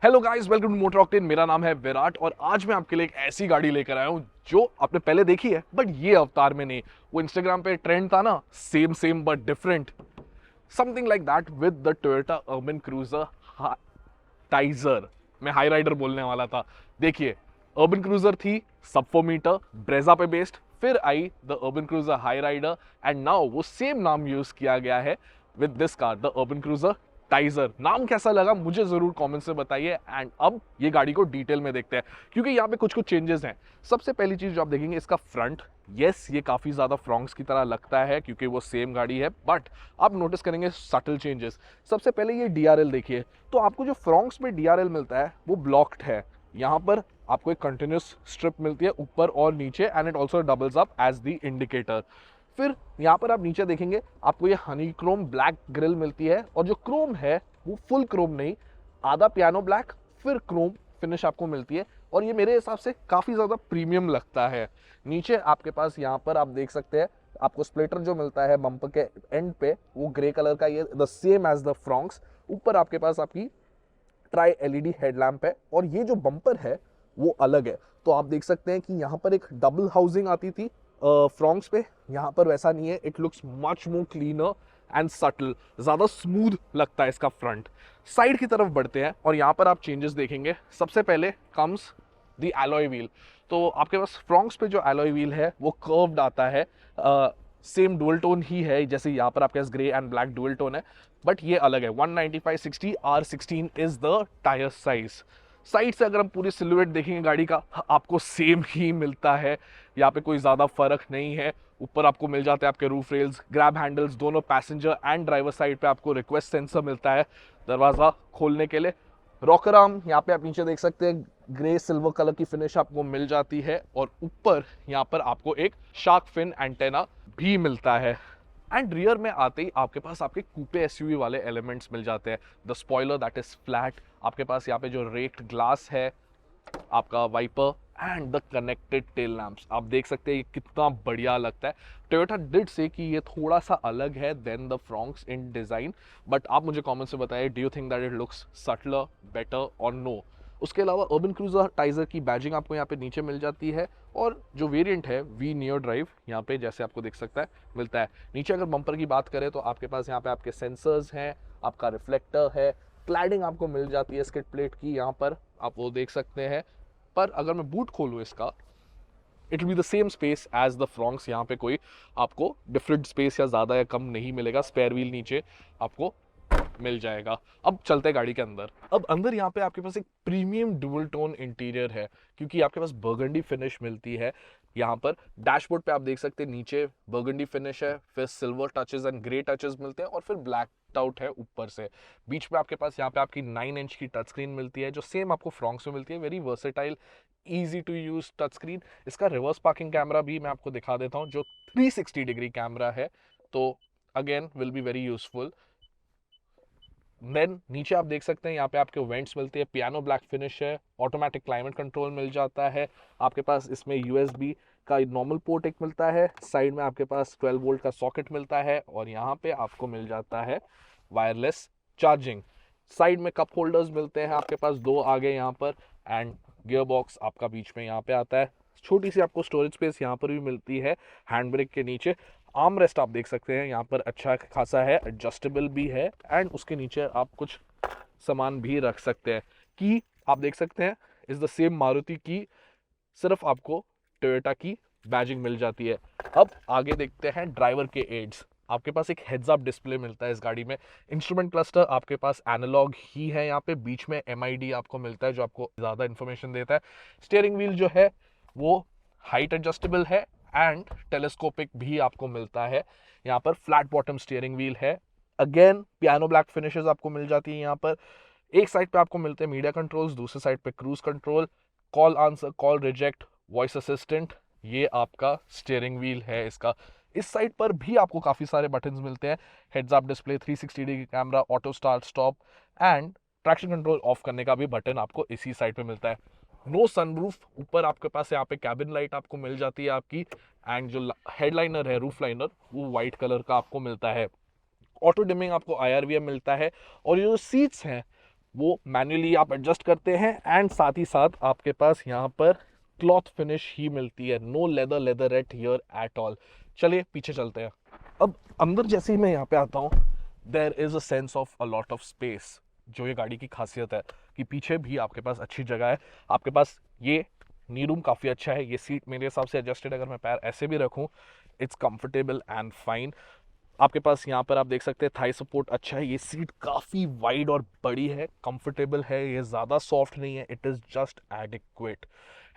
Hello guys, welcome to Motor Octane. मेरा नाम है विराट और आज मैं आपके लिए एक ऐसी गाड़ी लेकर आया हूं जो आपने पहले देखी है बट ये अवतार में नहीं। वो इंस्टाग्राम पे ट्रेंड था ना, same same but different, something like that with the Toyota urban Cruiser Taisor. मैं हाई राइडर बोलने वाला था। देखिए, अर्बन क्रूजर थी सब 4 मीटर ब्रेजा पे बेस्ड, फिर आई the Urban Cruiser Hyryder and now वो सेम नाम यूज किया गया है with this car, the Urban Cruiser Taisor. नाम कैसा लगा मुझे जरूर कमेंट से बताइए। एंड अब ये गाड़ी को डिटेल में देखते हैं क्योंकि यहाँ पे कुछ कुछ चेंजेस हैं। सबसे पहली चीज जो आप देखेंगे, इसका फ्रंट। यस, ये काफी ज्यादा फ्रॉन्क्स की तरह लगता है क्योंकि वो सेम गाड़ी है, बट आप नोटिस करेंगे सटल चेंजेस। सबसे पहले ये डीआरएल देखिए, तो आपको जो फ्रॉन्क्स में डीआरएल मिलता है वो ब्लॉक्ड है। यहाँ पर आपको एक कंटिन्यूस स्ट्रिप मिलती है ऊपर और नीचे and it also doubles up as the indicator. फिर यहाँ पर आप नीचे देखेंगे आपको ये हनी क्रोम ब्लैक ग्रिल मिलती है और जो क्रोम है वो फुल क्रोम नहीं, आधा पियानो ब्लैक फिर क्रोम फिनिश आपको मिलती है और ये मेरे हिसाब से काफ़ी ज़्यादा प्रीमियम लगता है। नीचे आपके पास यहाँ पर आप देख सकते हैं आपको स्प्लिटर जो मिलता है बम्पर के एंड पे वो ग्रे कलर का, ये the same as the Fronx. ऊपर आपके पास आपकी ट्राई एलईडी हेडलैम्प है और ये जो बम्पर है वो अलग है। तो आप देख सकते हैं कि यहाँ पर एक डबल हाउसिंग आती थी फ्रॉन्क्स पे, यहाँ पर वैसा नहीं है। It looks much more cleaner and subtle, ज़्यादा स्मूथ लगता है इसका फ्रंट। साइड की तरफ बढ़ते हैं और यहाँ पर आप चेंजेस देखेंगे। सबसे पहले कम्स द एलॉय व्हील। तो आपके पास फ्रॉन्क्स पे जो एलॉय व्हील है वो कर्व्ड आता है, सेम डुअल टोन ही है, जैसे यहाँ पर आपके पास grey and black dual tone है, बट ये अलग है। 195/60 R16 is the tyre size. Side से अगर हम पूरी सिलुएट देखेंगे गाड़ी का, आपको सेम ही मिलता है, यहाँ पे कोई ज़्यादा फर्क नहीं है। ऊपर आपको मिल जाते हैं आपके रूफ रेल्स, ग्रैब हैंडल्स, दोनों पैसेंजर एंड ड्राइवर साइड पे आपको रिक्वेस्ट सेंसर मिलता है दरवाज़ा खोलने के लिए। रॉकर आर्म यहाँ पे आप नीचे देख सकते हैं, ग्रे सिल्वर कलर की फिनिश आपको मिल जाती है और ऊपर यहाँ पर आपको एक शार्क फिन एंटेना भी मिलता है। एंड रियर में आते ही आपके पास आपके कूपे एसयूवी वाले एलिमेंट्स मिल जाते हैं। The spoiler that is flat, आपके पास यहाँ पे जो रेक्ड ग्लास है, आपका wiper and the connected tail lamps. आप देख सकते हैं ये कितना बढ़िया लगता है। टोयोटा डिड से कि ये थोड़ा सा अलग है then the Fronx in design, but आप मुझे कमेंट से बताइए, do you think that it looks subtler, better और नो। उसके अलावा अर्बन क्रूजर टाइजर की बैजिंग आपको यहाँ पे नीचे मिल जाती है और जो वेरिएंट है वी नियर ड्राइव यहाँ पे जैसे आपको दिख सकता है मिलता है। नीचे अगर बम्पर की बात करें तो आपके पास यहाँ पे आपके सेंसर्स हैं, आपका रिफ्लेक्टर है, क्लैडिंग आपको मिल जाती है स्किड प्लेट की, यहाँ पर आप वो देख सकते हैं। पर अगर मैं बूट खोलूँ इसका, it will be the same space as the Fronx. यहाँ पे कोई आपको डिफरेंट स्पेस या ज़्यादा या कम नहीं मिलेगा। स्पेयर व्हील नीचे आपको मिल जाएगा। अब चलते हैं गाड़ी के अंदर। अब अंदर यहाँ पे आपके पास एक प्रीमियम डुअल टोन इंटीरियर है क्योंकि आपके पास बर्गंडी फिनिश मिलती है। यहाँ पर डैशबोर्ड पे आप देख सकते हैं नीचे बर्गंडी फिनिश है, फिर silver touches and grey touches मिलते हैं और फिर ब्लैक आउट है ऊपर से। बीच में आपके पास यहाँ पे आपकी 9 इंच की टच स्क्रीन मिलती है जो सेम आपको फ्रॉन्क्स में मिलती है। Very versatile, easy to use touch screen. इसका रिवर्स पार्किंग कैमरा भी मैं आपको दिखा देता हूँ जो 360 डिग्री कैमरा है, तो again will be very useful. Then नीचे आप देख सकते हैं यहाँ पे आपके वेंट्स मिलती है, पियानो ब्लैक फिनिश है, ऑटोमेटिक क्लाइमेट कंट्रोल मिल जाता है। आपके पास इसमें यूएसबी का नॉर्मल पोर्ट एक मिलता है, साइड में आपके पास 12 वोल्ट का सॉकेट मिलता है और यहाँ पे आपको मिल जाता है वायरलेस चार्जिंग। साइड में कप होल्डर्स मिलते हैं आपके पास दो आगे यहाँ पर, एंड गियर बॉक्स आपका बीच में यहाँ पे आता है। छोटी सी आपको स्टोरेज स्पेस यहाँ पर भी मिलती है हैंड ब्रेक के नीचे। आर्म रेस्ट आप देख सकते हैं यहाँ पर अच्छा खासा है, एडजस्टेबल भी है एंड उसके नीचे आप कुछ सामान भी रख सकते हैं। की आप देख सकते हैं इज द सेम मारुति की, सिर्फ आपको टोयोटा की बैजिंग मिल जाती है। अब आगे देखते हैं ड्राइवर के एड्स। आपके पास एक हेड्स अप डिस्प्ले मिलता है इस गाड़ी में। इंस्ट्रूमेंट क्लस्टर आपके पास एनालॉग ही है, यहाँ पे बीच में एमआईडी आपको मिलता है जो आपको ज़्यादा इन्फॉर्मेशन देता है। स्टीयरिंग व्हील जो है वो हाइट एडजस्टेबल है एंड टेलीस्कोपिक भी आपको मिलता है। यहाँ पर फ्लैट बॉटम स्टीयरिंग व्हील है, अगेन पियानो ब्लैक फिनिशेस आपको मिल जाती है। यहाँ पर एक साइड पे आपको मिलते हैं मीडिया कंट्रोल्स, दूसरे साइड पे cruise control, call answer, call reject, voice assistant, ये आपका स्टीयरिंग व्हील है इसका। इस साइड पर भी आपको काफ़ी सारे बटन्स मिलते हैं, heads up display, 360 degree camera, auto start stop and traction control of करने का भी बटन आपको इसी साइड पे मिलता है। नो सनरूफ, ऊपर आपके पास यहाँ पे कैबिन लाइट आपको मिल जाती है आपकी, एंड जो हेडलाइनर है रूफ लाइनर वो वाइट कलर का आपको मिलता है। ऑटो डिमिंग आपको IRVM मिलता है और ये जो सीट्स हैं वो मैन्युअली आप एडजस्ट करते हैं एंड साथ ही साथ आपके पास यहाँ पर क्लॉथ फिनिश ही मिलती है, no leather leather at here at all. चलिए पीछे चलते हैं। अब अंदर जैसे ही मैं यहाँ पे आता हूँ, there is a sense of a lot of space, जो ये गाड़ी की खासियत है कि पीछे भी आपके पास अच्छी जगह है। आपके पास ये नी रूम काफ़ी अच्छा है, ये सीट मेरे हिसाब से एडजस्टेड, अगर मैं पैर ऐसे भी रखूँ इट्स कंफर्टेबल एंड फाइन। आपके पास यहाँ पर आप देख सकते हैं थाई सपोर्ट अच्छा है, ये सीट काफ़ी वाइड और बड़ी है, कंफर्टेबल है, ये ज़्यादा सॉफ्ट नहीं है, it is just adequate.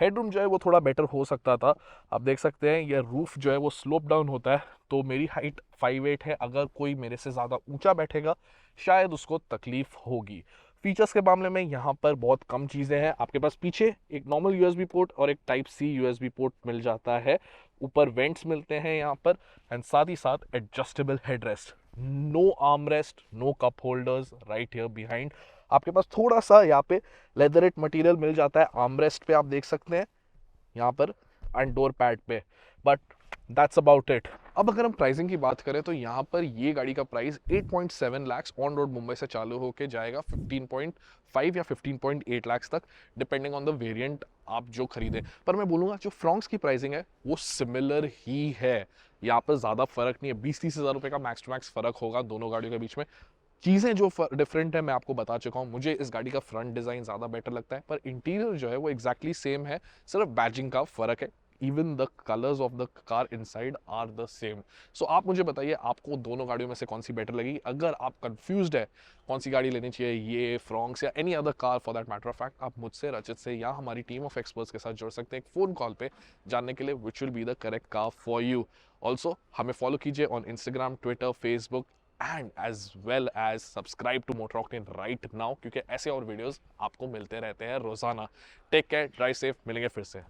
Headroom जो है वो थोड़ा बेटर हो सकता था। आप देख सकते हैं ये रूफ जो है वो स्लोप डाउन होता है, तो मेरी हाइट 5'8" है, अगर कोई मेरे से ज़्यादा ऊंचा बैठेगा शायद उसको तकलीफ होगी। फीचर्स के मामले में यहाँ पर बहुत कम चीज़ें हैं। आपके पास पीछे एक नॉर्मल यूएसबी पोर्ट और एक टाइप सी यूएसबी पोर्ट मिल जाता है, ऊपर वेंट्स मिलते हैं यहाँ पर, एंड साथ ही साथ adjustable headrest, no arm rest, no cup holders right here behind. आपके पास थोड़ा सा यहाँ पे लेदरेट मटेरियल मिल जाता है आर्म रेस्ट पे, आप देख सकते हैं यहाँ पर, एंड डोर पैड पे, बट दैट्स अबाउट इट। अब अगर हम प्राइसिंग की बात करें तो यहाँ पर ये गाड़ी का price 8.7 lakh on road Mumbai से चालू होकर जाएगा 15.5 या 15.8 लाख तक, डिपेंडिंग ऑन द वेरिएंट आप जो खरीदें। पर मैं बोलूँगा जो फ्रॉन्क्स की प्राइसिंग है वो सिमिलर ही है, यहाँ पर ज़्यादा फर्क नहीं है, 20-30 हज़ार रुपये का मैक्स टू मैक्स फर्क होगा दोनों गाड़ियों के बीच में। चीज़ें जो डिफरेंट है मैं आपको बता चुका हूँ, मुझे इस गाड़ी का फ्रंट डिज़ाइन ज़्यादा बेटर लगता है, पर इंटीरियर जो है वो एग्जैक्टली सेम है, सिर्फ बैजिंग का फ़र्क है। Even the colours of the car inside are the same. So आप मुझे बताइए आपको दोनों गाड़ियों में से कौन सी बेटर लगी। अगर आप कंफ्यूज्ड है कौन सी गाड़ी लेनी चाहिए, ये फ्रॉन्क्स या any other car for that matter of fact, आप मुझसे, रचित से या हमारी टीम ऑफ एक्सपर्ट्स के साथ जुड़ सकते हैं एक फ़ोन कॉल पे जानने के लिए which will be the correct car for you. Also हमें फॉलो कीजिए on Instagram, Twitter, Facebook and as well as subscribe to Motor Octane right now, क्योंकि ऐसे और वीडियोस आपको मिलते रहते हैं रोजाना। टेक केयर, ड्राइव सेफ, मिलेंगे फिर से।